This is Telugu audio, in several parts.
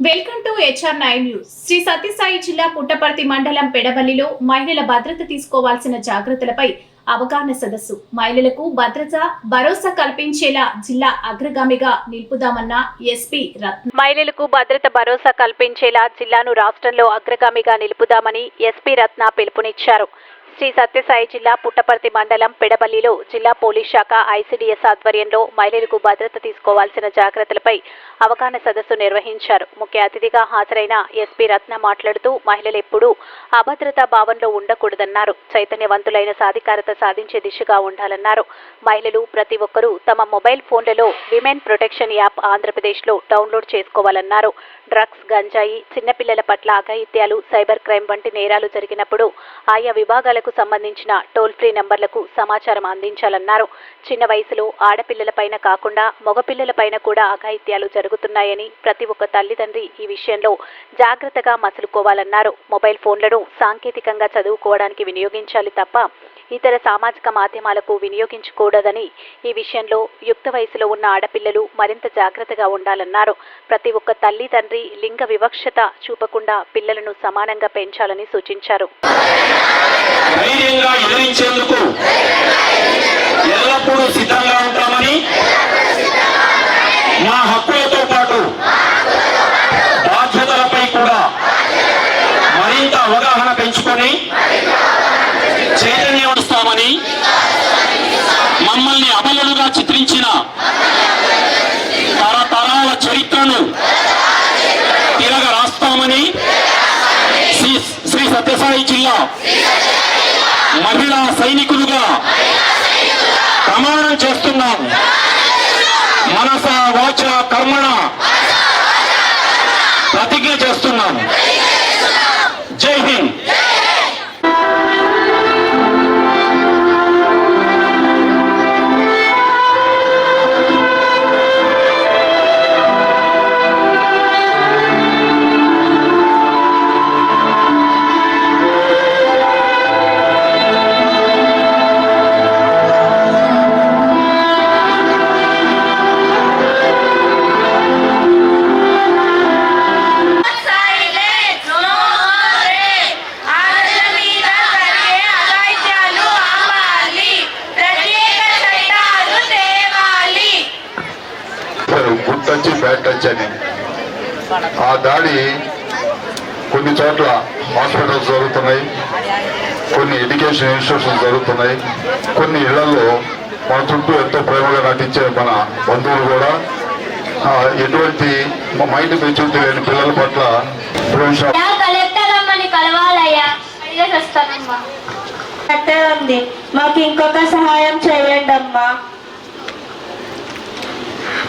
Welcome to HR9 news. Shri Sathya Sai జిల్లా పుట్టపర్తి మండలం పెడవల్లిలో మహిళల భద్రత తీసుకోవాల్సిన జాగ్రత్తలపై అవగాహన సదస్సు. మహిళలకు భద్రత భరోసా కల్పించేలా జిల్లా అగ్రగామిగా నిలుపుదామన్న ఎస్పీ రత్న. మహిళలకు భద్రత భరోసా కల్పించేలా జిల్లాను రాష్ట్రంలో అగ్రగామిగా నిలుపుదామని ఎస్పీ రత్న పిలుపునిచ్చారు. శ్రీ సత్యసాయి జిల్లా పుట్టపర్తి మండలం పెడబల్లిలో జిల్లా పోలీస్ శాఖ ICDS ఆధ్వర్యంలో మహిళలకు భద్రత తీసుకోవాల్సిన జాగ్రత్తలపై అవగాహన సదస్సు నిర్వహించారు. ముఖ్య అతిథిగా హాజరైన ఎస్పీ రత్న మాట్లాడుతూ మహిళలు ఎప్పుడూ అభద్రతా భావంలో ఉండకూడదన్నారు. చైతన్యవంతులైన సాధికారత సాధించే దిశగా ఉండాలన్నారు. మహిళలు ప్రతి ఒక్కరూ తమ మొబైల్ ఫోన్లలో విమెన్ ప్రొటెక్షన్ యాప్ ఆంధ్రప్రదేశ్లో డౌన్లోడ్ చేసుకోవాలన్నారు. డ్రగ్స్, గంజాయి, చిన్నపిల్లల పట్ల అఘాయిత్యాలు, సైబర్ క్రైమ్ వంటి నేరాలు జరిగినప్పుడు ఆయా విభాగాలకు సంబంధించిన టోల్ ఫ్రీ నంబర్లకు సమాచారం అందించాలన్నారు. చిన్న వయసులో ఆడపిల్లలపైన కాకుండా మగపిల్లలపైన కూడా అఘాయిత్యాలు జరుగుతున్నాయని ప్రతి ఒక్క తల్లిదండ్రి ఈ విషయంలో జాగ్రత్తగా మసులుకోవాలన్నారు. మొబైల్ ఫోన్లను సాంకేతికంగా చదువుకోవడానికి వినియోగించాలి తప్ప ఇతర సామాజిక మాధ్యమాలకు వినియోగించకూడదని, ఈ విషయంలో యుక్త వయసులో ఉన్న ఆడపిల్లలు మరింత జాగ్రత్తగా ఉండాలన్నారు. ప్రతి ఒక్క తల్లి తండ్రి లింగ వివక్షత చూపకుండా పిల్లలను సమానంగా పెంచాలని సూచించారు. ఎల్లప్పుడూ సిద్ధంగా ఉంటామని, మా హక్కులతో పాటు బాధ్యతలపై కూడా మరింత అవగాహన పెంచుకొని చైతన్యవస్తామని, మమ్మల్ని అబలలుగా చిత్రించిన తరతరాల చరిత్రను తిరగ రాస్తామని శ్రీ సత్యసాయి జిల్లా మహిళా సైనికులుగా ప్రమాణం చేస్తున్నాము. మనస వాచ కర్మణ ప్రతిజ్ఞ చేస్తున్నాము. జై Hind. Good touch, bad touch అని ఆ దాడి కొన్ని చోట్ల హాస్పిటల్స్ జరుగుతున్నాయి, కొన్ని ఎడ్యుకేషన్ ఇన్స్టిట్యూషన్స్ జరుగుతున్నాయి, కొన్ని ఇళ్లలో మన చుట్టూ ఎంతో ప్రేమగా నటించే మన బంధువులు కూడా ఎటువంటి మైండ్ మెచ్యూరిటీ లేని పిల్లల పట్ల మాకు ఇంకొక సహాయం చేయండి అమ్మా.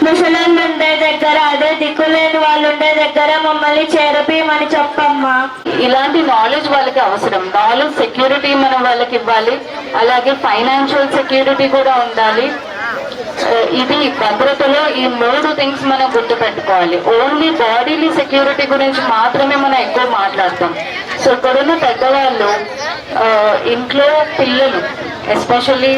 ముసలాళ్ళు ఉండే దగ్గర, అదే దిక్కులేని వాళ్ళు ఉండే దగ్గర మమ్మల్ని చేరపీయమని చెప్పమ్మా. ఇలాంటి నాలెడ్జ్ వాళ్ళకి అవసరం. నాలెడ్జ్ సెక్యూరిటీ మనం వాళ్ళకి ఇవ్వాలి, అలాగే ఫైనాన్షియల్ సెక్యూరిటీ కూడా ఉండాలి. ఇది భద్రతలో ఈ 3 థింగ్స్ మనం గుర్తుపెట్టుకోవాలి. ఓన్లీ బాడీలీ సెక్యూరిటీ గురించి మాత్రమే మనం ఎక్కువ మాట్లాడతాం. సో ఇక్కడున్న పెద్దవాళ్ళు, ఇంట్లో పిల్లలు, ఎస్పెషల్లీ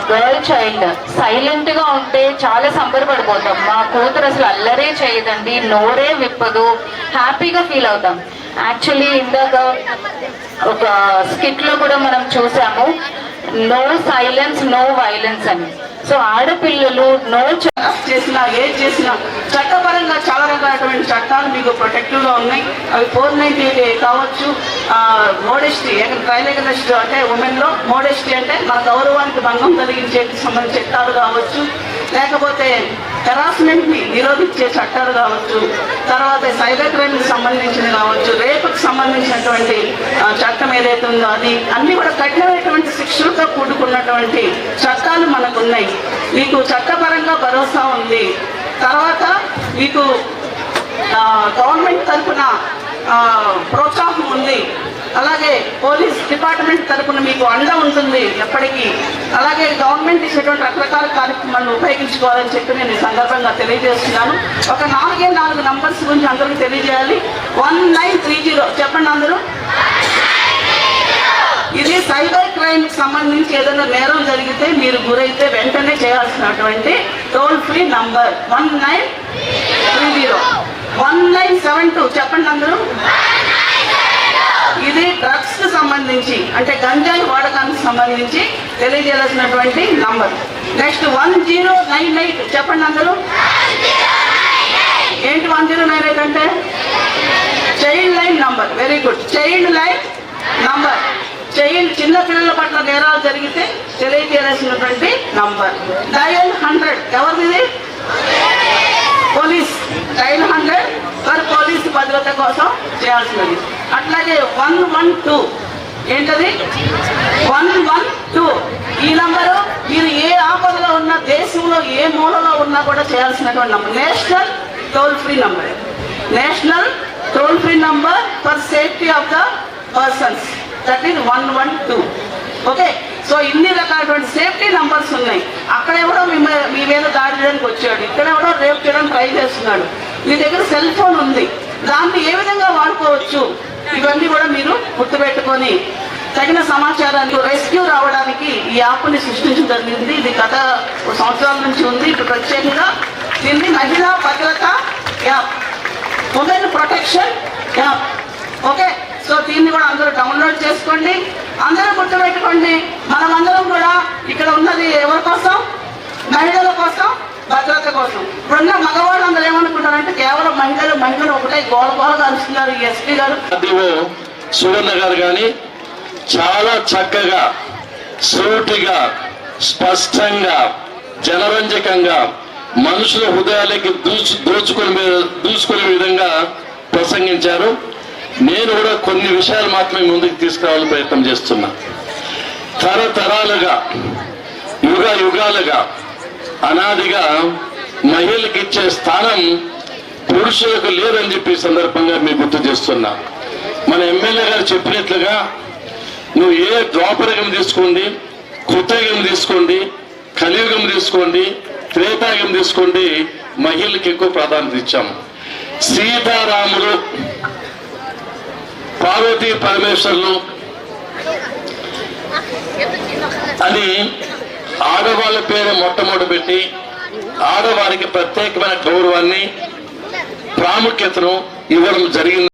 గర్ల్ చైల్డ్ సైలెంట్ గా ఉంటే చాలా సంబరపడిపోతాం. మా కూతురు అసలు అల్లరే చేయదండి, నోరే విప్పదు, హ్యాపీగా ఫీల్ అవుతాం. యాక్చువల్లీ ఇందాక ఒక స్కిట్ లో కూడా మనం చూసాము, నో సైలెన్స్ నో వైలెన్స్ అని. సో ఆడపిల్లలు నో చేసినా ఏది చేసినా చట్టపరంగా చాలా రకాలైనటువంటి చట్టాలు మీకు ప్రొటెక్టివ్ గా ఉన్నాయి. అవి 490 కావచ్చు. మోడెస్టీ, ట్రైలెగలిస్ట్ అంటే ఉమెన్ లో మోడెస్టీ అంటే మన గౌరవానికి భంగం కలిగించే సంబంధించిన చట్టాలు కావచ్చు, లేకపోతే హెరాస్మెంట్ ని నిరోధించే చట్టాలు కావచ్చు, తర్వాత సైబర్ క్రైమ్ కి సంబంధించినవి కావచ్చు, రేపుకి సంబంధించినటువంటి చట్టం ఏదైతే ఉందో అది అన్ని కూడా కఠినమైనటువంటి శిక్షలతో కూడుకున్నటువంటి చట్టాలు మనకు ఉన్నాయి. మీకు చట్టపరంగా భరోసా ఉంది. తర్వాత మీకు గవర్నమెంట్ తరఫున ప్రోత్సాహం ఉంది. అలాగే పోలీస్ డిపార్ట్మెంట్ తరఫున మీకు అండ ఉంటుంది ఎప్పటికీ. అలాగే గవర్నమెంట్ ఇచ్చేటువంటి రకరకాల కార్యక్రమాలను ఉపయోగించుకోవాలని చెప్పి నేను ఈ సందర్భంగా తెలియజేస్తున్నాను. ఒక 4 నంబర్స్ గురించి అందరికీ తెలియజేయాలి. 1930 చెప్పండి అందరూ. ఇది సైబర్ క్రైమ్ సంబంధించి ఏదైనా నేరం జరిగితే మీరు గురైతే వెంటనే చేయాల్సినటువంటి టోల్ ఫ్రీ నంబర్ 1930. 1972 చెప్పండి అందరూ. ఇది డ్రగ్స్ కు సంబంధించి అంటే గంజాయి వాడకానికి సంబంధించి తెలియజేయాల్సినటువంటి నంబర్. నెక్స్ట్ 1098 చెప్పండి అందరూ. ఏంటి 1098 అంటే? Child line number. Very good. Child line number. Child చిన్న పిల్లల పట్ల నేరాలు జరిగితే తెలియజేయాల్సినటువంటి నంబర్. డయల్ 100 ఎవరిది? పోలీస్. డయల్ 100 ఫర్ పోలీస్ భద్రత కోసం చేయాల్సినది. అట్లాగే 112 ఏంటది? 112 ఈ నంబరు మీరు ఏ ఆపదలో ఉన్న దేశంలో ఏ మూలలో ఉన్నా కూడా చేయాల్సినటువంటి number. National toll free number. National toll free number for safety of the persons, that is 112. Okay, so ఇన్ని రకాలటువంటి సేఫ్టీ నంబర్స్ ఉన్నాయి. అక్కడ ఎవడో మీ మీద దాడి చేయడానికి వచ్చాడు, ఇక్కడ ఎవడో రేప్ చేయడానికి ట్రై చేస్తున్నాడు, మీ దగ్గర సెల్ ఫోన్ ఉంది, దాన్ని ఏ విధంగా వాడుకోవచ్చు ఇవన్నీ కూడా మీరు గుర్తుపెట్టుకొని తగిన సమాచారాన్ని రెస్క్యూ రావడానికి ఈ యాప్ని సృష్టించడం జరిగింది. ఇది గత సంవత్సరాల నుంచి ఉంది. ఇప్పుడు ప్రత్యేకంగా దీన్ని మహిళా భద్రత app, women protection app. Okay, so దీన్ని కూడా అందరూ డౌన్లోడ్ చేసుకోండి. అందరూ గుర్తుపెట్టుకోండి, మనమందరం కూడా ఇక్కడ ఉన్నది ఎవరి కోసం? మహిళల కోసం, భద్రత కోసం. ఇప్పుడున్న మగవాళ్ళు అందరూ ఏమనుకుంటారంటే కేవలం మహిళలు ఒకటే గోలగోలగా అరుస్తున్నారు. ఈ ఎస్పీ గారు సువర్ణ గారు కానీ చాలా చక్కగా సూటిగా స్పష్టంగా జనరంజకంగా మనుషుల హృదయాలకి దూసుకునే విధంగా ప్రసంగించారు. నేను కూడా కొన్ని విషయాలు మాత్రమే ముందుకు తీసుకురావాలని ప్రయత్నం చేస్తున్నా. తరతరాలుగా యుగాలుగా అనాదిగా మహిళలకు ఇచ్చే స్థానం పురుషులకు లేదని చెప్పి సందర్భంగా మీకు గుర్తు చేస్తున్నా. మన ఎమ్మెల్యే గారు చెప్పినట్లుగా నువ్వు ఏ ద్వాపరయుగం తీసుకోండి, కృతయుగం తీసుకోండి, కలియుగం తీసుకోండి, త్రేతాయుగం తీసుకోండి, మహిళలకు ఎక్కువ ప్రాధాన్యత ఇచ్చాము. సీతారాములు, పార్వతీ పరమేశ్వరులు అని ఆడవాళ్ళ పేరు మొట్టమొదటి పెట్టి ఆడవారికి ప్రత్యేకమైన గౌరవాన్ని ప్రాముఖ్యతను ఇవ్వడం జరిగింది.